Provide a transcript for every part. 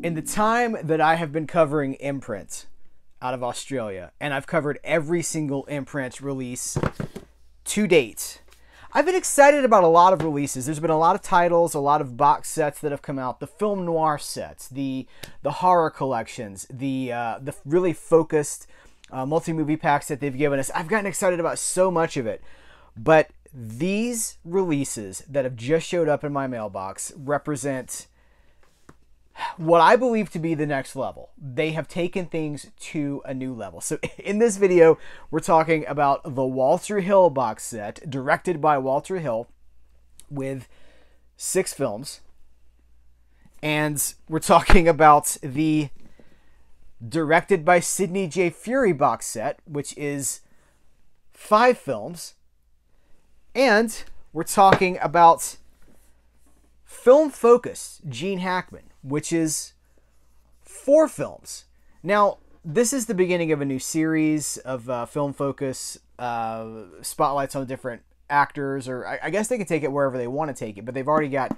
In the time that I have been covering Imprint out of Australia, and I've covered every single Imprint release to date, I've been excited about a lot of releases. There's been a lot of titles, a lot of box sets that have come out, the film noir sets, the horror collections, the really focused multi-movie packs that they've given us. I've gotten excited about so much of it. But these releases that have just showed up in my mailbox represent what I believe to be the next level. They have taken things to a new level. So in this video, we're talking about the Walter Hill box set, directed by Walter Hill, with 6 films. And we're talking about the directed by Sidney J Furie box set, which is 5 films. And we're talking about Film Focus, Gene Hackman, which is 4 films. Now, this is the beginning of a new series of Film Focus spotlights on different actors, or I guess they can take it wherever they want to take it, but they've already got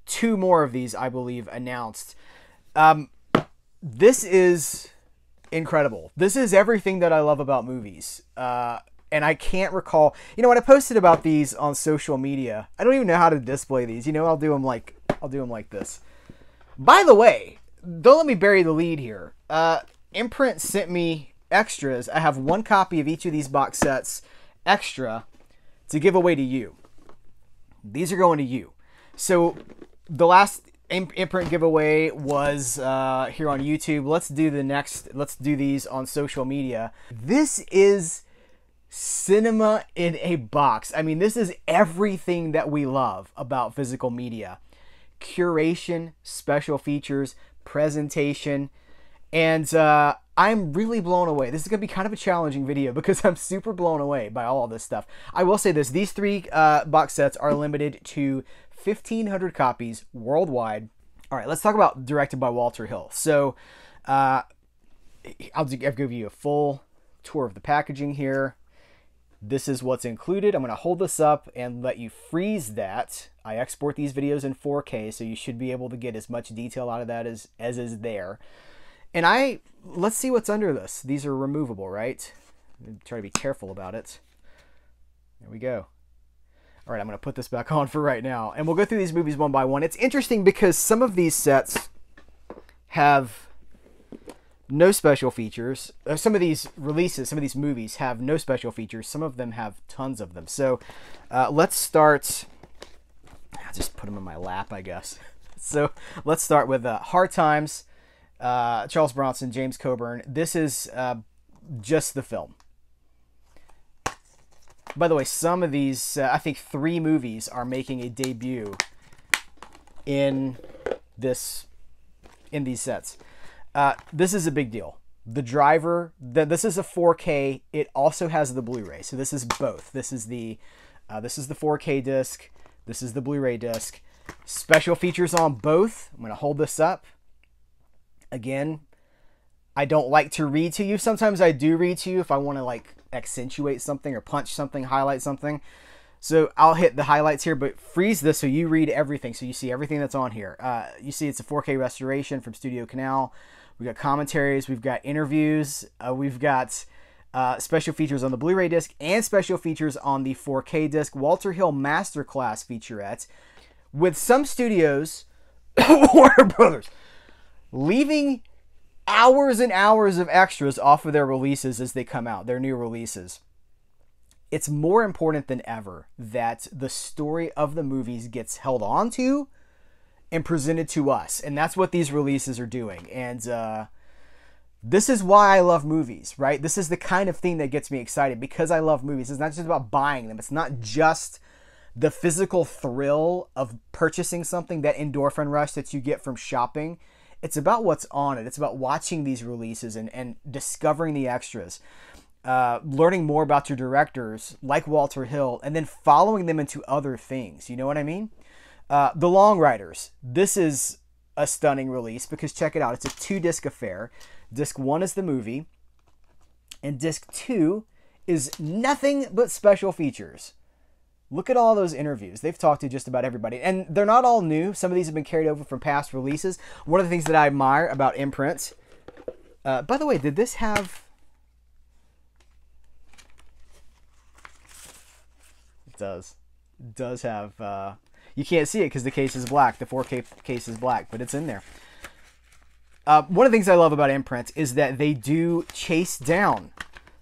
2 more of these, I believe, announced. This is incredible. This is everything that I love about movies. And I can't recall, when I posted about these on social media, I don't even know how to display these. I'll do them like this. By the way, don't let me bury the lead here. Imprint sent me extras. I have 1 copy of each of these box sets extra to give away to you. These are going to you. So the last Imprint giveaway was here on YouTube. Let's do these on social media. This is cinema in a box. I mean, this is everything that we love about physical media. Curation, special features, presentation, and I'm really blown away. This is going to be kind of a challenging video because I'm super blown away by all of this stuff. I will say this, these 3 box sets are limited to 1,500 copies worldwide. All right, let's talk about directed by Walter Hill. So I'll give you a full tour of the packaging here. This is what's included. I'm going to hold this up and let you freeze that. I export these videos in 4K, so you should be able to get as much detail out of that as is there. And let's see what's under this. These are removable, right? Try to be careful about it. There we go. All right, I'm going to put this back on for right now, and we'll go through these movies one by one. It's interesting because some of these sets have no special features. Some of these releases, some of these movies have no special features. Some of them have tons of them. So let's start. I'll just put them in my lap, I guess. So let's start with Hard Times, Charles Bronson, James Coburn. This is just the film. By the way, some of these, I think 3 movies are making a debut in these sets. This is a big deal. The Driver, this is a 4K. It also has the Blu-ray. So this is both. This is the 4K disc. This is the Blu-ray disc. Special features on both. I'm going to hold this up. Again, I don't like to read to you. Sometimes I do read to you if I want to accentuate something or punch something, highlight something. So I'll hit the highlights here, but freeze this so you read everything. So you see everything that's on here. You see it's a 4K restoration from Studio Canal. We've got commentaries. We've got interviews. We've got special features on the Blu-ray disc and special features on the 4K disc. Walter Hill Masterclass featurette. With some studios, Warner Brothers, leaving hours and hours of extras off of their releases as they come out, their new releases. It's more important than ever that the story of the movies gets held on to and presented to us. And that's what these releases are doing. And this is why I love movies, right? This is the kind of thing that gets me excited because I love movies. It's not just about buying them. It's not just the physical thrill of purchasing something, that endorphin rush that you get from shopping. It's about what's on it. It's about watching these releases and discovering the extras. Learning more about your directors like Walter Hill and then following them into other things. You know what I mean? The Long Riders. This is a stunning release because check it out. It's a 2-disc affair. Disc 1 is the movie and disc 2 is nothing but special features. Look at all those interviews. They've talked to just about everybody. And they're not all new. Some of these have been carried over from past releases. One of the things that I admire about Imprint... by the way, did this have... It does. It does have... you can't see it because the case is black. The 4K case is black, but it's in there. One of the things I love about Imprint is that they do chase down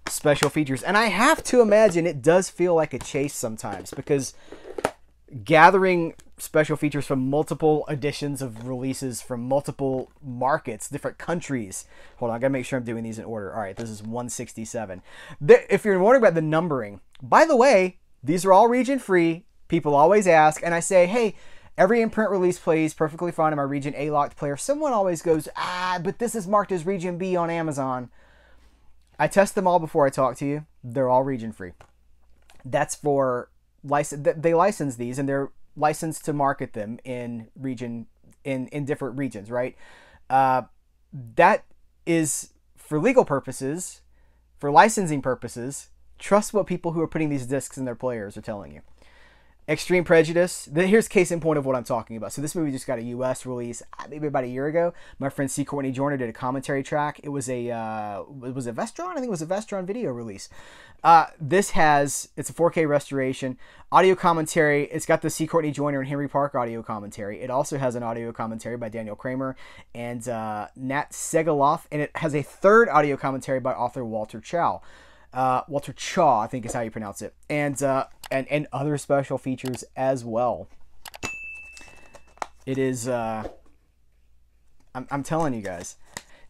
special features. And I have to imagine it does feel like a chase sometimes, because gathering special features from multiple editions of releases from multiple markets, different countries. Hold on, I gotta make sure I'm doing these in order. All right, this is 167. If you're wondering about the numbering, by the way, these are all region free. People always ask, and I say, hey, every Imprint release plays perfectly fine in my region A locked player. Someone always goes, but this is marked as region B on Amazon. I test them all before I talk to you. They're all region free. That's for license. They license these, and they're licensed to market them in different regions, right? That is for legal purposes, for licensing purposes. Trust what people who are putting these discs in their players are telling you. Extreme Prejudice. Here's case in point of what I'm talking about. So this movie just got a U.S. release maybe about a year ago. My friend C. Courtney Joyner did a commentary track. It was a Vestron? I think it was a Vestron video release. It's a 4K restoration. Audio commentary. It's got the C. Courtney Joyner and Henry Park audio commentary. It also has an audio commentary by Daniel Kramer and Nat Segaloff. And it has a third audio commentary by author Walter Chaw. Walter Chaw, I think is how you pronounce it. And other special features as well. It is, I'm telling you guys.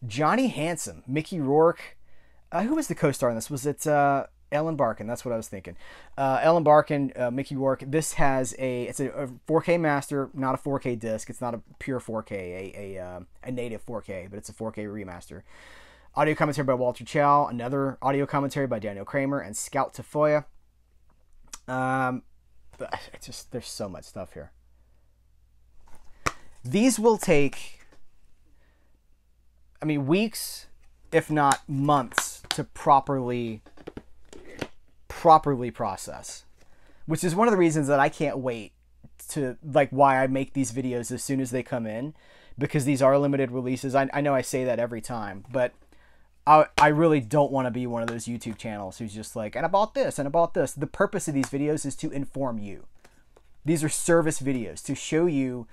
Johnny Handsome, Mickey Rourke. Who was the co-star in this? Was it Ellen Barkin? That's what I was thinking. Ellen Barkin, Mickey Rourke. This has it's a 4K master, not a 4K disc. It's not a pure 4K, a native 4K, but it's a 4K remaster. Audio commentary by Walter Chaw, another audio commentary by Daniel Kramer and Scout Tafoya. There's so much stuff here. These will take, weeks, if not months, to properly process. Which is one of the reasons that I can't wait to, why I make these videos as soon as they come in. Because these are limited releases. I know I say that every time, but I really don't want to be one of those YouTube channels who's just like, and I bought this, and I bought this. The purpose of these videos is to inform you. These are service videos to show you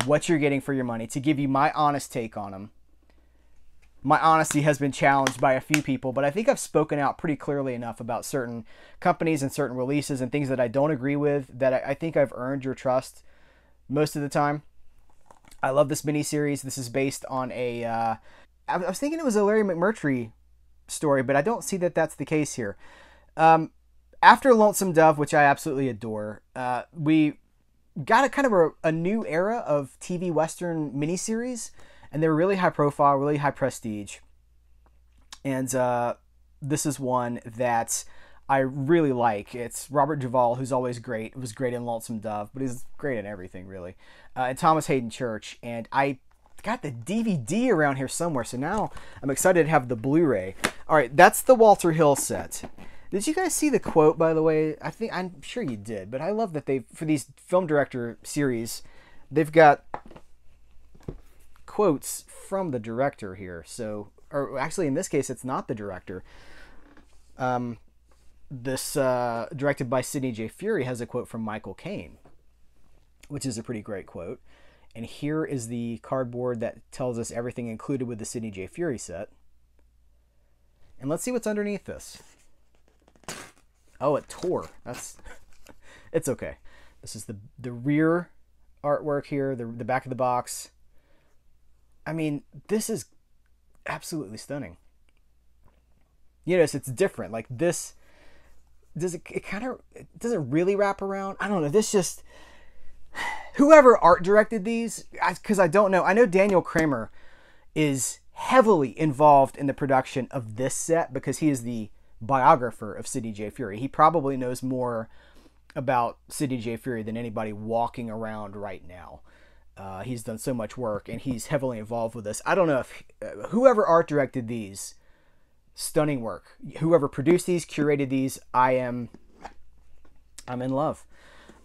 what you're getting for your money, to give you my honest take on them. My honesty has been challenged by a few people, but I think I've spoken out pretty clearly enough about certain companies and certain releases and things that I don't agree with, that I think I've earned your trust most of the time. I love this miniseries. This is based on I was thinking it was a Larry McMurtry story, but I don't see that that's the case here. After Lonesome Dove, which I absolutely adore, we got a kind of a new era of TV Western miniseries, and they're really high profile, really high prestige. And this is one that I really like. It's Robert Duvall, who's always great. It was great in Lonesome Dove, but he's great in everything, really. And Thomas Hayden Church, and I got the DVD around here somewhere, so now I'm excited to have the Blu-ray. All right, that's the Walter Hill set. Did you guys see the quote, by the way? I'm sure you did, but I love that for these film director series, they've got quotes from the director here. So, or actually, in this case, it's not the director. This directed by Sidney J Furie has a quote from Michael Caine, which is a pretty great quote. And here is the cardboard that tells us everything included with the Sidney J Furie set. And let's see what's underneath this. Oh, it tore. It's okay. This is the rear artwork here, the back of the box. This is absolutely stunning. You notice it's different. Like this, it doesn't really wrap around. I don't know. This just... Whoever art directed these, because I don't know. I know Daniel Kramer is heavily involved in the production of this set because he is the biographer of Sidney J Furie. He probably knows more about Sidney J Furie than anybody walking around right now. He's done so much work, and he's heavily involved with this. I don't know if whoever art directed these, stunning work. Whoever produced these, curated these, I'm in love.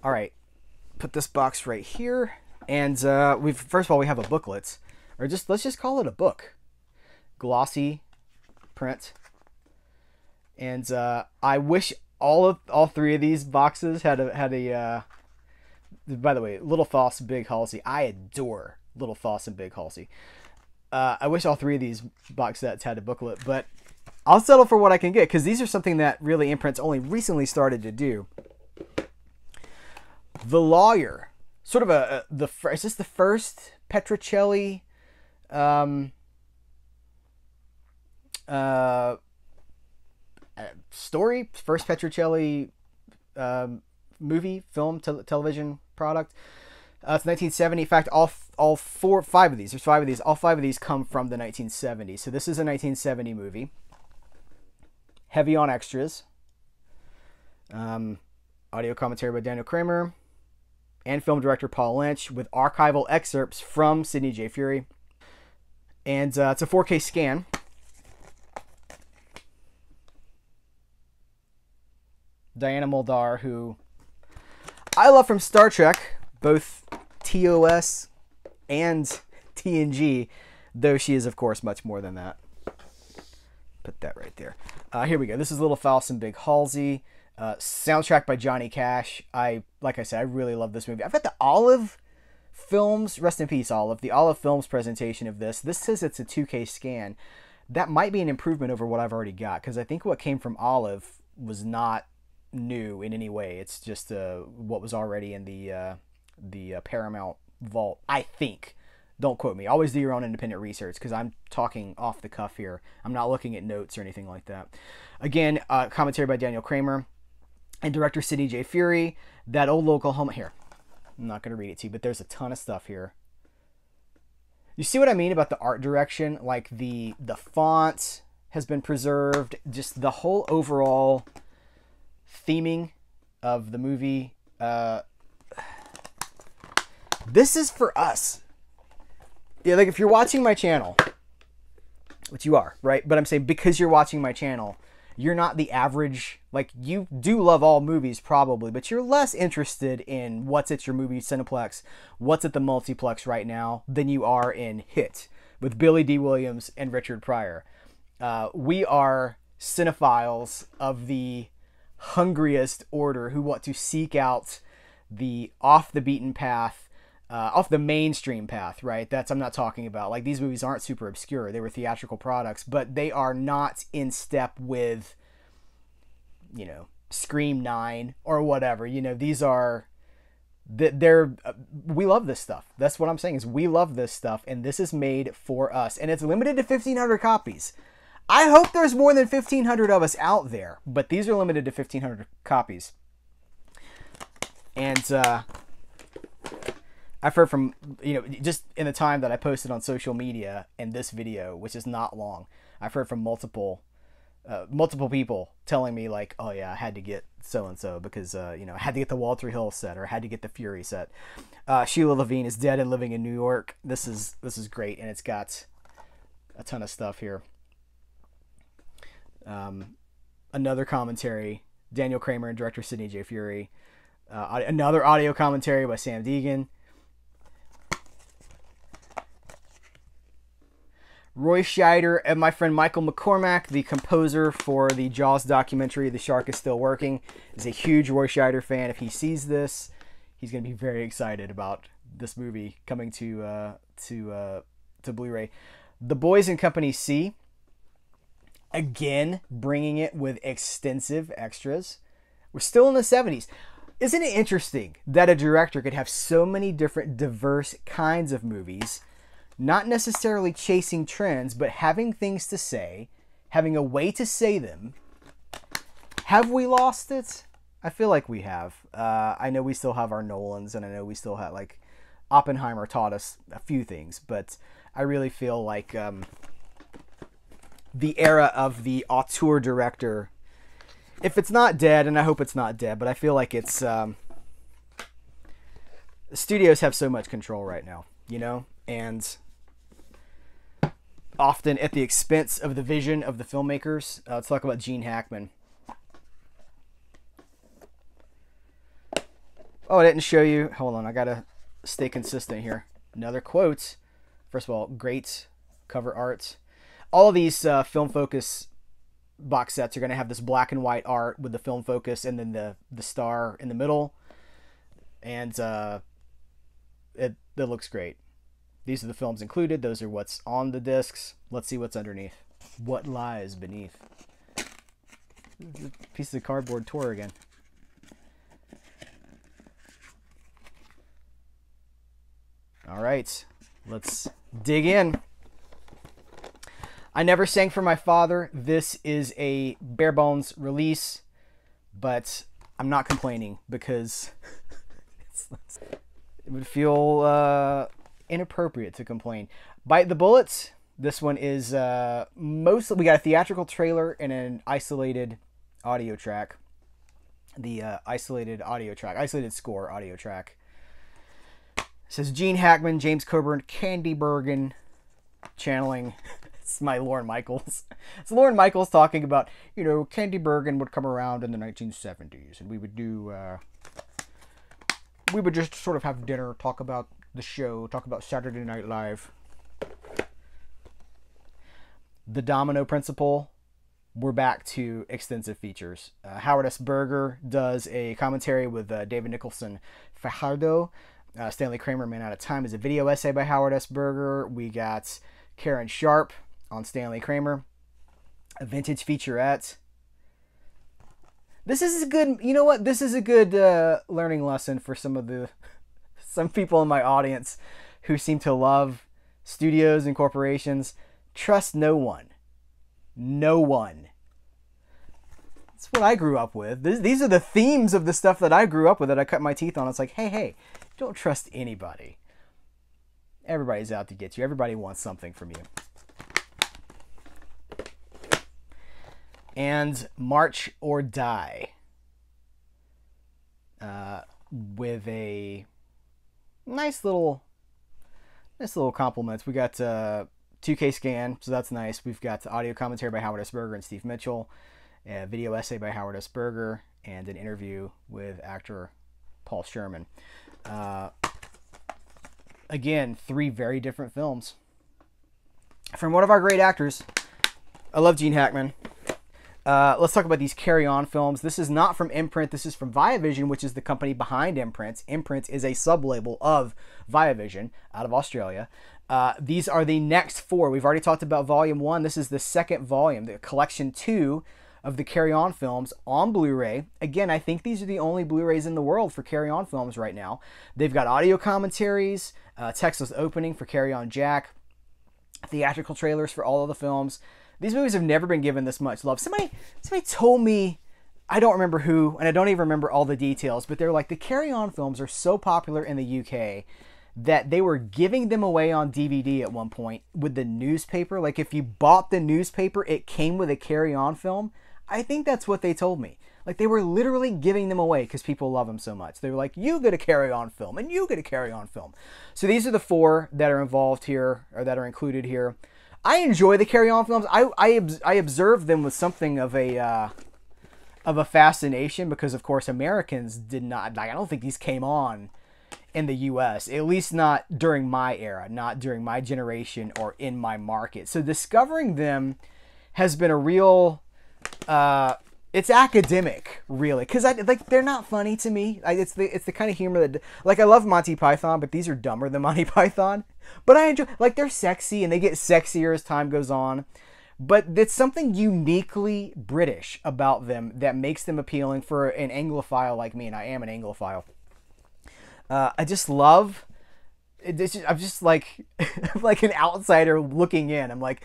All right, put this box right here, and first of all we have a booklet, or let's just call it a book, glossy print, and I wish all three of these boxes had a. By the way, Little Foss, Big Halsey. I adore Little Foss and Big Halsey. I wish all three of these box sets had a booklet, but I'll settle for what I can get because these are something that really Imprint's only recently started to do. The Lawyer, sort of is this the first Petrocelli story? First Petrocelli movie, film, television product. It's 1970. In fact, all five of these. There's five of these. All five of these come from the 1970s. So this is a 1970 movie. Heavy on extras. Audio commentary by Daniel Kramer and film director Paul Lynch with archival excerpts from Sidney J Furie. And it's a 4K scan. Diana Muldaur, who I love from Star Trek, both TOS and TNG, though she is, of course, much more than that. Put that right there. Here we go. This is Little Foss and Big Halsey. Soundtrack by Johnny Cash. Like I said, I really love this movie. I've got the Olive Films, rest in peace, Olive. The Olive Films presentation of this. This says it's a 2K scan. That might be an improvement over what I've already got, because I think what came from Olive was not new in any way. It's just what was already in the Paramount vault, I think. Don't quote me. Always do your own independent research, because I'm talking off the cuff here. I'm not looking at notes or anything like that. Again, commentary by Daniel Kramer and director Sidney J Furie. That old Oklahoma... Here, I'm not going to read it to you, but there's a ton of stuff here. You see what I mean about the art direction? Like the font has been preserved. Just the whole overall theming of the movie. This is for us. Yeah, like if you're watching my channel, which you are, right? But I'm saying because you're watching my channel, you're not the average, like you do love all movies probably, but you're less interested in what's at your movie Cineplex, what's at the multiplex right now than you are in Hit with Billy D. Williams and Richard Pryor. We are cinephiles of the hungriest order who want to seek out the off the beaten path, off the mainstream path, right? I'm not talking about, like, these movies aren't super obscure. They were theatrical products, but they are not in step with, you know, Scream 9 or whatever. You know, these are, we love this stuff. That's what I'm saying, is we love this stuff, and this is made for us, and it's limited to 1,500 copies. I hope there's more than 1,500 of us out there, but these are limited to 1,500 copies. And I've heard from, you know, just in the time that I posted on social media and this video, which is not long, I've heard from multiple people telling me, like, oh yeah, I had to get so-and-so because, you know, I had to get the Walter Hill set, or I had to get the Fury set. Sheila Levine is dead and living in New York. This is great, and it's got a ton of stuff here. Another commentary, Daniel Kramer and director Sidney J Furie. Another audio commentary by Sam Deegan. Roy Scheider and my friend Michael McCormack, the composer for the Jaws documentary, The Shark is Still Working, is a huge Roy Scheider fan. If he sees this, he's going to be very excited about this movie coming to Blu-ray. The Boys and Company C, again, bringing it with extensive extras. We're still in the 70s. Isn't it interesting that a director could have so many different diverse kinds of movies, not necessarily chasing trends, but having things to say, having a way to say them? Have we lost it? I feel like we have. I know we still have our Nolans, and I know we still have, like, Oppenheimer taught us a few things, but I really feel like the era of the auteur director, if it's not dead, and I hope it's not dead, but I feel like it's studios have so much control right now, you know, and often at the expense of the vision of the filmmakers. Let's talk about Gene Hackman. Oh, I didn't show you. Hold on, I gotta stay consistent here. Another quote. First of all, great cover art. All of these Film Focus box sets are going to have this black and white art with the Film Focus and then the star in the middle. And it looks great. These are the films included. Those are what's on the discs. Let's see what's underneath. What lies beneath? Piece of cardboard tore again. All right, let's dig in. I never sang for my father. This is a bare bones release, but I'm not complaining because it would feel inappropriate to complain. Bite the Bullets. This one is mostly, we got a theatrical trailer and an isolated audio track. The isolated score audio track. It says Gene Hackman, James Coburn, Candy Bergen, channeling. It's my Lorne Michaels. It's Lorne Michaels talking about, you know, Candy Bergen would come around in the 1970s, and we would do, we would just sort of have dinner, talk about the show, talk about Saturday Night Live. The Domino Principle. We're back to extensive features. Howard S. Berger does a commentary with David Nicholson Fajardo. Stanley Kramer, Man Out of Time, is a video essay by Howard S. Berger. We got Karen Sharp on Stanley Kramer. A vintage featurette. This is a good, you know what? This is a good learning lesson for some people in my audience who seem to love studios and corporations. Trust no one. No one. That's what I grew up with. These are the themes of the stuff that I grew up with, that I cut my teeth on. It's like, hey, don't trust anybody. Everybody's out to get you. Everybody wants something from you. And March or Die. With a nice little compliments. We got 2K scan, so that's nice. We've got audio commentary by Howard S. Berger and Steve Mitchell, a video essay by Howard S. Berger, and an interview with actor Paul Sherman. Again, 3 very different films from one of our great actors. I love Gene Hackman. Let's talk about these Carry On films. This is not from Imprint. This is from Viavision, which is the company behind Imprint. Imprint is a sub-label of Viavision out of Australia. These are the next 4. We've already talked about Volume 1. This is the second volume, the Collection 2 of the Carry On films on Blu-ray. Again, I think these are the only Blu-rays in the world for Carry On films right now. They've got audio commentaries, Texas opening for Carry On Jack, theatrical trailers for all of the films. These movies have never been given this much love. Somebody told me, I don't remember who, and I don't even remember all the details, but they're like, the Carry On films are so popular in the UK that they were giving them away on DVD at one point with the newspaper. Like, if you bought the newspaper, it came with a Carry On film. I think that's what they told me. Like, they were literally giving them away because people love them so much. They were like, you get a Carry On film, and you get a Carry On film. So these are the 4 that are involved here, or that are included here. I enjoy the Carry On films. I observe them with something of a fascination because, of course, Americans did not, like, I don't think these came on in the U.S., at least not during my era, not during my generation or in my market. So discovering them has been a real, it's academic, really, because they're not funny to me. It's the kind of humor that, like, I love Monty Python, but these are dumber than Monty Python. But I enjoy, like, they're sexy and they get sexier as time goes on. But it's something uniquely British about them that makes them appealing for an Anglophile like me, and I am an Anglophile. I just love. I'm just like, I'm like an outsider looking in. I'm like,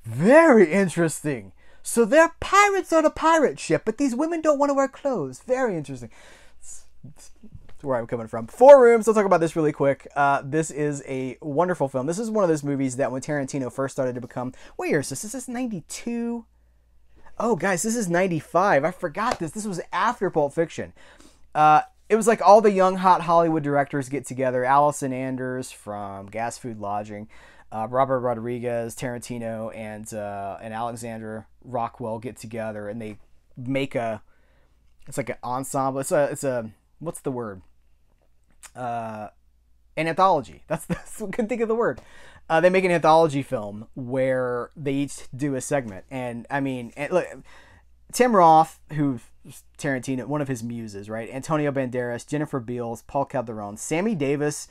very interesting. So they're pirates on a pirate ship, but these women don't want to wear clothes. Very interesting. That's where I'm coming from. 4 Rooms. Let's talk about this really quick. This is a wonderful film. This is one of those movies that when Tarantino first started to become... What year is this? Is this 92? Oh, guys, this is 95. I forgot this. This was after Pulp Fiction. It was like all the young, hot Hollywood directors get together. Allison Anders from Gas Food Lodging. Robert Rodriguez, Tarantino, and Alexander Rockwell get together, and they make it's like an ensemble. It's a what's the word? an anthology. That's I couldn't think of the word. They make an anthology film where they each do a segment, and I mean, look, Tim Roth, who's Tarantino, one of his muses, right? Antonio Banderas, Jennifer Beals, Paul Calderon, Sammy Davis,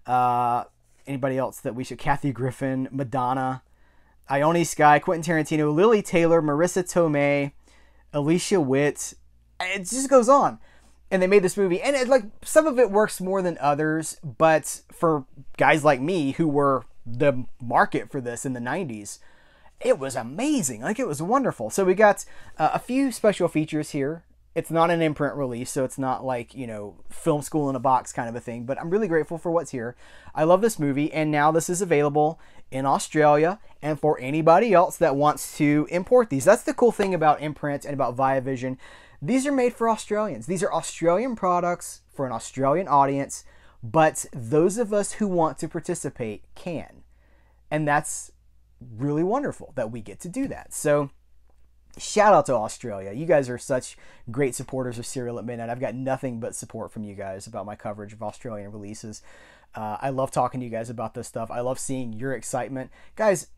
anybody else that we should? Kathy Griffin, Madonna, Ione Skye, Quentin Tarantino, Lily Taylor, Marissa Tomei, Alicia Witt. It just goes on. And they made this movie, and like some of it works more than others, but for guys like me who were the market for this in the 90s, it was amazing. Like, it was wonderful. So we got a few special features here. It's not an imprint release, so it's not like, you know, film school in a box kind of a thing, but I'm really grateful for what's here. I love this movie, and now this is available in Australia and for anybody else that wants to import these. That's the cool thing about Imprint and about Viavision. These are made for Australians. These are Australian products for an Australian audience, but those of us who want to participate can. And that's really wonderful that we get to do that. So shout out to Australia. You guys are such great supporters of Serial at Midnight. I've got nothing but support from you guys about my coverage of Australian releases. I love talking to you guys about this stuff. I love seeing your excitement. Guys,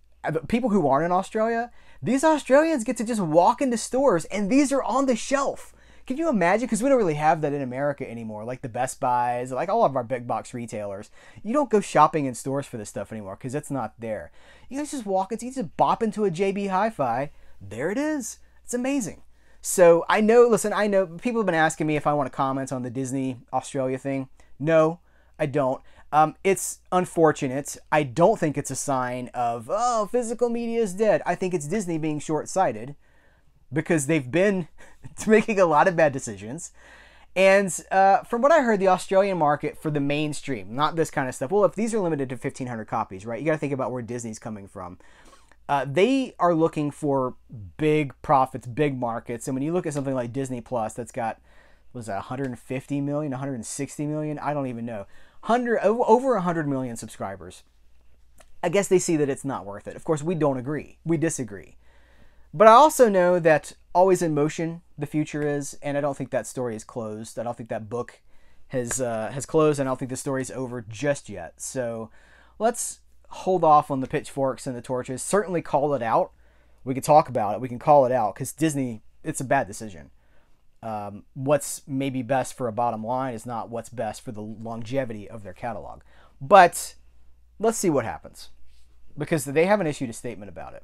people who aren't in Australia, these Australians get to just walk into stores and these are on the shelf. Can you imagine? Because we don't really have that in America anymore. Like the Best Buys, like all of our big box retailers. You don't go shopping in stores for this stuff anymore because it's not there. You guys just walk into, you just bop into a JB Hi-Fi. There it is. It's amazing. So I know, listen, I know people have been asking me if I want to comment on the Disney Australia thing. No, I don't. It's unfortunate. I don't think it's a sign of, oh, physical media is dead. I think it's Disney being short-sighted because they've been making a lot of bad decisions. And from what I heard, the Australian market for the mainstream, not this kind of stuff. Well, if these are limited to 1,500 copies, right? You got to think about where Disney's coming from. They are looking for big profits, big markets. And when you look at something like Disney Plus, that's got, what was that, 150 million, 160 million? I don't even know. Over 100 million subscribers. I guess they see that it's not worth it. Of course, we don't agree. We disagree. But I also know that always in motion the future is, and I don't think that story is closed. I don't think that book has closed, and I don't think the story is over just yet. So let's hold off on the pitchforks and the torches. Certainly call it out. We can talk about it. We can call it out because Disney, it's a bad decision. What's maybe best for a bottom line is not what's best for the longevity of their catalog. But let's see what happens because they haven't issued a statement about it.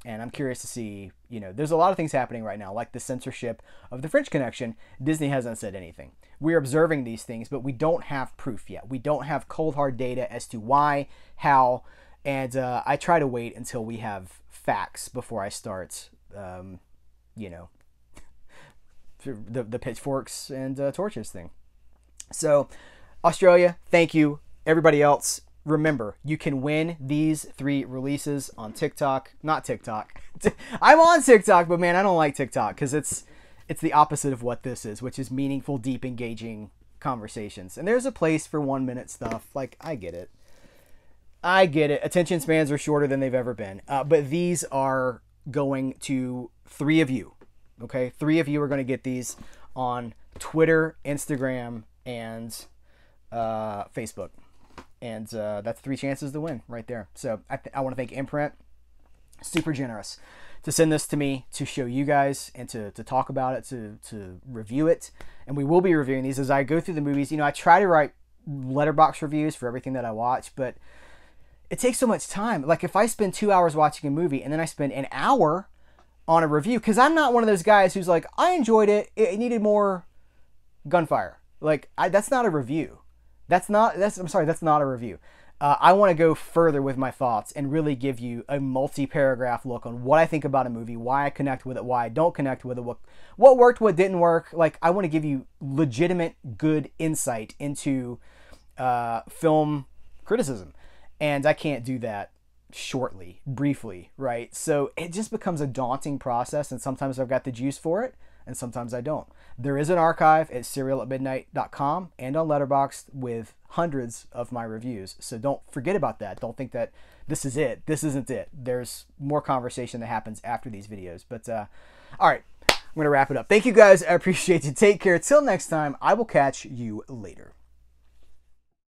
And I'm curious to see, you know, there's a lot of things happening right now, like the censorship of the French Connection. Disney hasn't said anything. We're observing these things, but we don't have proof yet. We don't have cold hard data as to why, how, and I try to wait until we have facts before I start, you know, the pitchforks and torches thing. So, Australia, thank you. Everybody else, remember, you can win these 3 releases on TikTok. Not TikTok. I'm on TikTok, but man, I don't like TikTok because it's the opposite of what this is, which is meaningful, deep, engaging conversations. And there's a place for 1-minute stuff. Like, I get it. I get it. Attention spans are shorter than they've ever been. But these are going to 3 of you. Okay? 3 of you are going to get these on Twitter, Instagram, and Facebook. And that's 3 chances to win right there. So I want to thank Imprint. Super generous to send this to me to show you guys and to talk about it, to review it. And we will be reviewing these as I go through the movies. You know, I try to write Letterboxd reviews for everything that I watch, but it takes so much time. Like if I spend 2 hours watching a movie and then I spend an hour on a review, because I'm not one of those guys who's like, I enjoyed it, it needed more gunfire. Like, that's not a review. That's not a review. I want to go further with my thoughts and really give you a multi-paragraph look on what I think about a movie, why I connect with it, why I don't connect with it, what worked, what didn't work. Like, I want to give you legitimate, good insight into film criticism. And I can't do that briefly, right? So it just becomes a daunting process, and sometimes I've got the juice for it, and sometimes I don't. There is an archive at CerealAtMidnite.com and on Letterboxd with hundreds of my reviews. So don't forget about that. Don't think that this is it. This isn't it. There's more conversation that happens after these videos. But all right, I'm going to wrap it up. Thank you guys. I appreciate you. Take care. Till next time, I will catch you later.